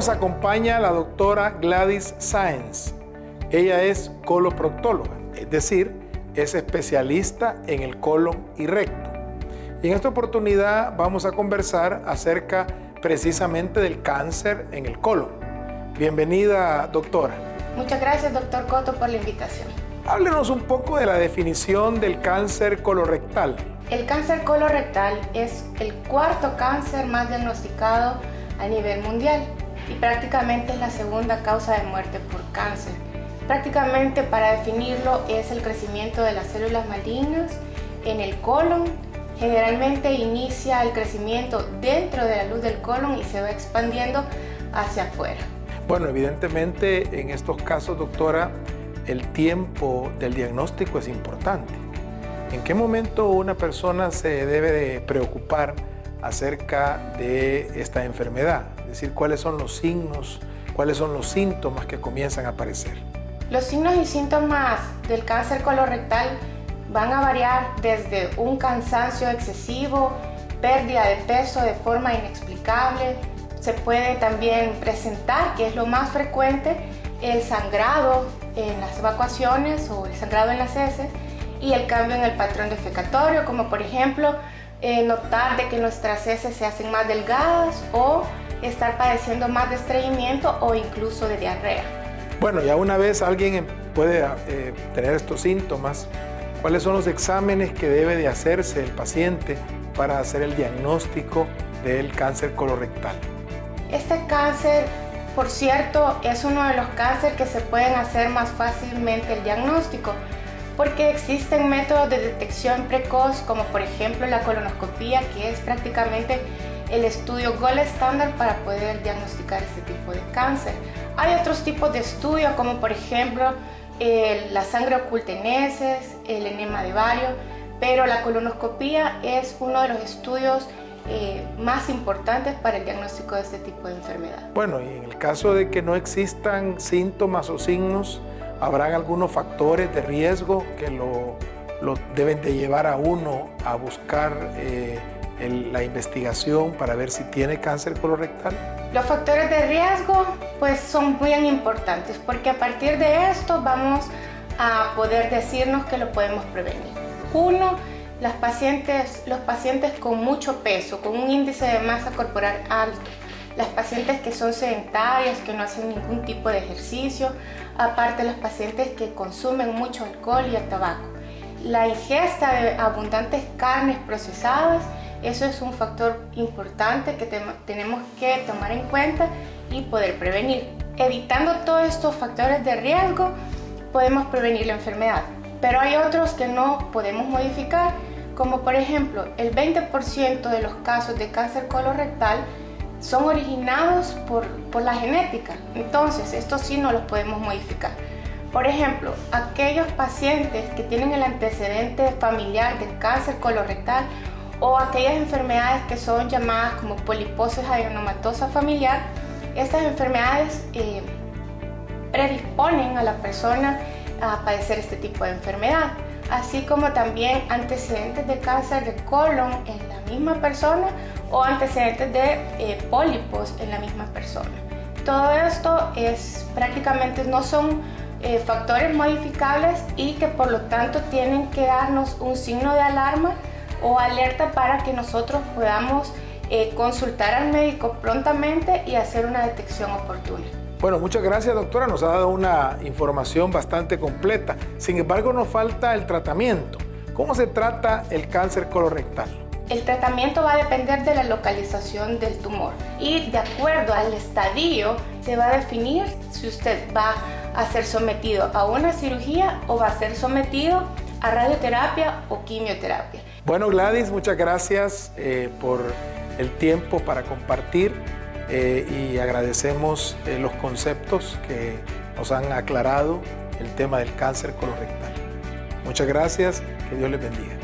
nos acompaña la doctora Gladys Sáenz. Ella es coloproctóloga, es decir, es especialista en el colon y recto. Y en esta oportunidad vamos a conversar acerca precisamente del cáncer en el colon. Bienvenida, doctora. Muchas gracias, doctor Cotto, por la invitación. Háblenos un poco de la definición del cáncer colorectal. El cáncer colorectal es el cuarto cáncer más diagnosticado a nivel mundial y prácticamente es la segunda causa de muerte por cáncer. Prácticamente, para definirlo, es el crecimiento de las células malignas en el colon. Generalmente inicia el crecimiento dentro de la luz del colon y se va expandiendo hacia afuera. Bueno, evidentemente en estos casos, doctora, el tiempo del diagnóstico es importante. ¿En qué momento una persona se debe de preocupar acerca de esta enfermedad? Es decir, ¿cuáles son los signos, cuáles son los síntomas que comienzan a aparecer? Los signos y síntomas del cáncer colorectal van a variar desde un cansancio excesivo, pérdida de peso de forma inexplicable. Se puede también presentar, que es lo más frecuente, el sangrado en las evacuaciones o el sangrado en las heces y el cambio en el patrón defecatorio, como por ejemplo notar de que nuestras heces se hacen más delgadas o estar padeciendo más de estreñimiento o incluso de diarrea. Bueno, ya una vez alguien puede tener estos síntomas, ¿cuáles son los exámenes que debe de hacerse el paciente para hacer el diagnóstico del cáncer colorectal? Este cáncer, por cierto, es uno de los cánceres que se pueden hacer más fácilmente el diagnóstico, porque existen métodos de detección precoz, como por ejemplo la colonoscopía, que es prácticamente el estudio gold estándar para poder diagnosticar este tipo de cáncer. Hay otros tipos de estudios, como por ejemplo la sangre oculta en heces, el enema de bario, pero la colonoscopía es uno de los estudios más importantes para el diagnóstico de este tipo de enfermedad. Bueno, y en el caso de que no existan síntomas o signos, ¿habrán algunos factores de riesgo que lo deben de llevar a uno a buscar la investigación para ver si tiene cáncer colorectal? Los factores de riesgo pues son muy importantes, porque a partir de esto vamos a poder decirnos que lo podemos prevenir. Uno, los pacientes con mucho peso, con un índice de masa corporal alto, las pacientes que son sedentarias, que no hacen ningún tipo de ejercicio, aparte los pacientes que consumen mucho alcohol y el tabaco. La ingesta de abundantes carnes procesadas, eso es un factor importante que tenemos que tomar en cuenta y poder prevenir. Evitando todos estos factores de riesgo, podemos prevenir la enfermedad. Pero hay otros que no podemos modificar, como por ejemplo, el 20% de los casos de cáncer colorectal son originados por la genética. Entonces, estos sí no los podemos modificar. Por ejemplo, aquellos pacientes que tienen el antecedente familiar de cáncer colorectal o aquellas enfermedades que son llamadas como poliposis adenomatosa familiar, estas enfermedades predisponen a la persona a padecer este tipo de enfermedad, así como también antecedentes de cáncer de colon en la misma persona o antecedentes de pólipos en la misma persona. Todo esto prácticamente no son factores modificables y que por lo tanto tienen que darnos un signo de alarma o alerta para que nosotros podamos consultar al médico prontamente y hacer una detección oportuna. Bueno, muchas gracias, doctora. Nos ha dado una información bastante completa. Sin embargo, nos falta el tratamiento. ¿Cómo se trata el cáncer colorectal? El tratamiento va a depender de la localización del tumor y de acuerdo al estadio se va a definir si usted va a ser sometido a una cirugía o va a ser sometido a radioterapia o quimioterapia. Bueno, Gladys, muchas gracias por el tiempo para compartir y agradecemos los conceptos que nos han aclarado el tema del cáncer colorectal. Muchas gracias, que Dios les bendiga.